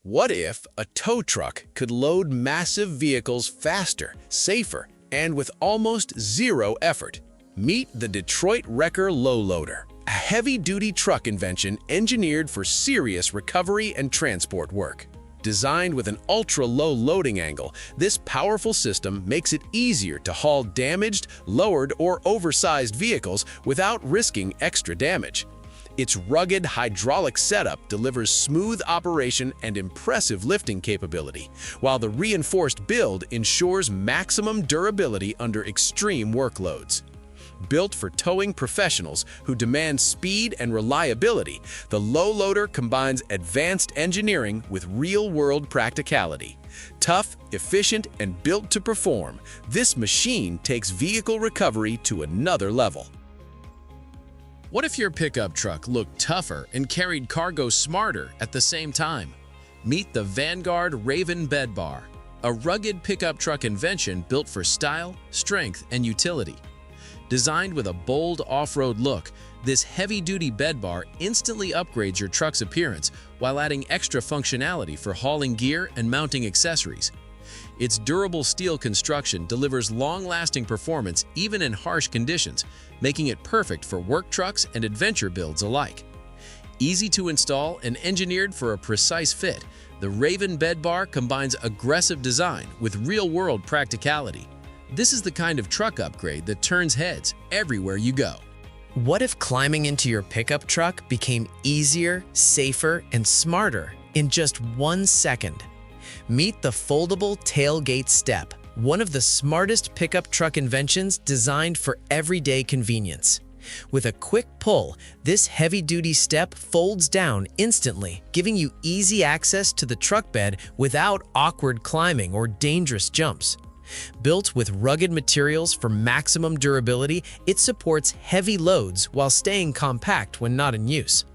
What if a tow truck could load massive vehicles faster, safer, and with almost zero effort? Meet the Detroit Wrecker Low Loader, a heavy-duty truck invention engineered for serious recovery and transport work. Designed with an ultra-low loading angle, this powerful system makes it easier to haul damaged, lowered, or oversized vehicles without risking extra damage. Its rugged hydraulic setup delivers smooth operation and impressive lifting capability, while the reinforced build ensures maximum durability under extreme workloads. Built for towing professionals who demand speed and reliability, the low loader combines advanced engineering with real-world practicality. Tough, efficient, and built to perform, this machine takes vehicle recovery to another level. What if your pickup truck looked tougher and carried cargo smarter at the same time? Meet the Vanguard Raven Bed Bar, a rugged pickup truck invention built for style, strength, and utility. Designed with a bold off-road look, this heavy-duty bed bar instantly upgrades your truck's appearance while adding extra functionality for hauling gear and mounting accessories. Its durable steel construction delivers long-lasting performance even in harsh conditions, making it perfect for work trucks and adventure builds alike. Easy to install and engineered for a precise fit, the Raven Bed Bar combines aggressive design with real-world practicality. This is the kind of truck upgrade that turns heads everywhere you go. What if climbing into your pickup truck became easier, safer, and smarter in just 1 second? Meet the Foldable Tailgate Step, one of the smartest pickup truck inventions designed for everyday convenience. With a quick pull, this heavy-duty step folds down instantly, giving you easy access to the truck bed without awkward climbing or dangerous jumps. Built with rugged materials for maximum durability, it supports heavy loads while staying compact when not in use.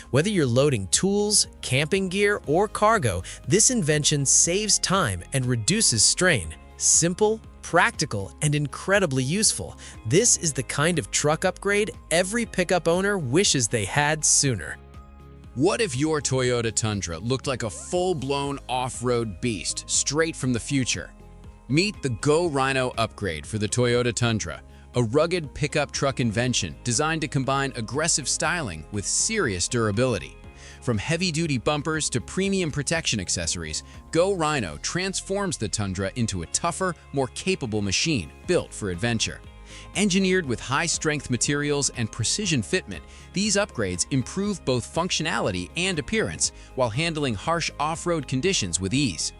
Whether you're loading tools, camping gear, or cargo, this invention saves time and reduces strain. Simple, practical, and incredibly useful. This is the kind of truck upgrade every pickup owner wishes they had sooner. What if your Toyota Tundra looked like a full-blown off-road beast straight from the future? Meet the Go Rhino upgrade for the Toyota Tundra, a rugged pickup truck invention designed to combine aggressive styling with serious durability. From heavy-duty bumpers to premium protection accessories, Go Rhino transforms the Tundra into a tougher, more capable machine built for adventure. Engineered with high-strength materials and precision fitment, these upgrades improve both functionality and appearance while handling harsh off-road conditions with ease.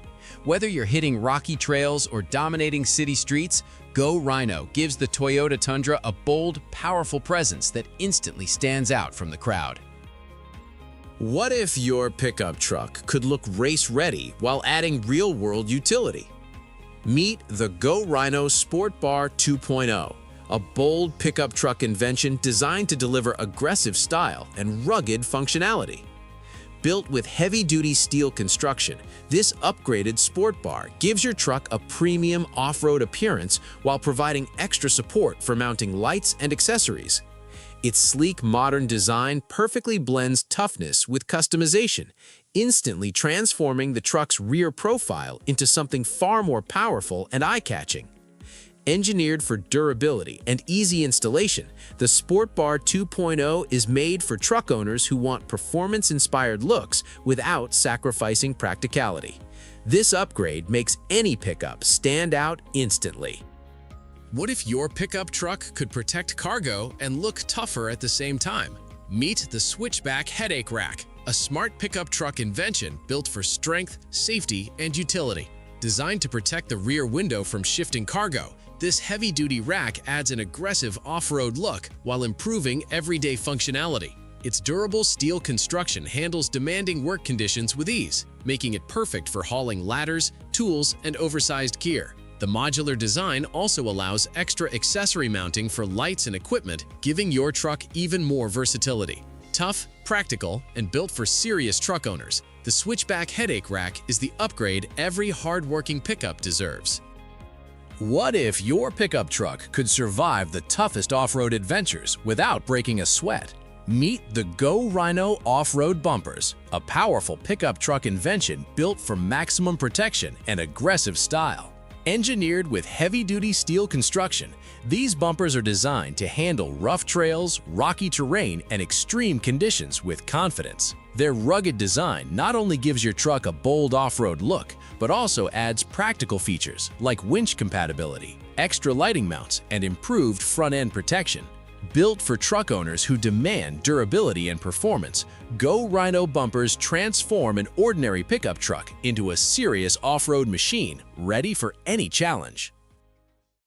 Whether you're hitting rocky trails or dominating city streets, Go Rhino gives the Toyota Tundra a bold, powerful presence that instantly stands out from the crowd. What if your pickup truck could look race-ready while adding real-world utility? Meet the Go Rhino Sport Bar 2.0, a bold pickup truck invention designed to deliver aggressive style and rugged functionality. Built with heavy-duty steel construction, this upgraded sport bar gives your truck a premium off-road appearance while providing extra support for mounting lights and accessories. Its sleek, modern design perfectly blends toughness with customization, instantly transforming the truck's rear profile into something far more powerful and eye-catching. Engineered for durability and easy installation, the Sport Bar 2.0 is made for truck owners who want performance-inspired looks without sacrificing practicality. This upgrade makes any pickup stand out instantly. What if your pickup truck could protect cargo and look tougher at the same time? Meet the Switchback Headache Rack, a smart pickup truck invention built for strength, safety, and utility. Designed to protect the rear window from shifting cargo, this heavy-duty rack adds an aggressive off-road look while improving everyday functionality. Its durable steel construction handles demanding work conditions with ease, making it perfect for hauling ladders, tools, and oversized gear. The modular design also allows extra accessory mounting for lights and equipment, giving your truck even more versatility. Tough, practical, and built for serious truck owners, the Switchback Headache Rack is the upgrade every hard-working pickup deserves. What if your pickup truck could survive the toughest off-road adventures without breaking a sweat? Meet the Go Rhino off-road bumpers, a powerful pickup truck invention built for maximum protection and aggressive style. Engineered with heavy-duty steel construction, these bumpers are designed to handle rough trails, rocky terrain, and extreme conditions with confidence. Their rugged design not only gives your truck a bold off-road look, but also adds practical features like winch compatibility, extra lighting mounts, and improved front-end protection. Built for truck owners who demand durability and performance, Go Rhino bumpers transform an ordinary pickup truck into a serious off-road machine ready for any challenge.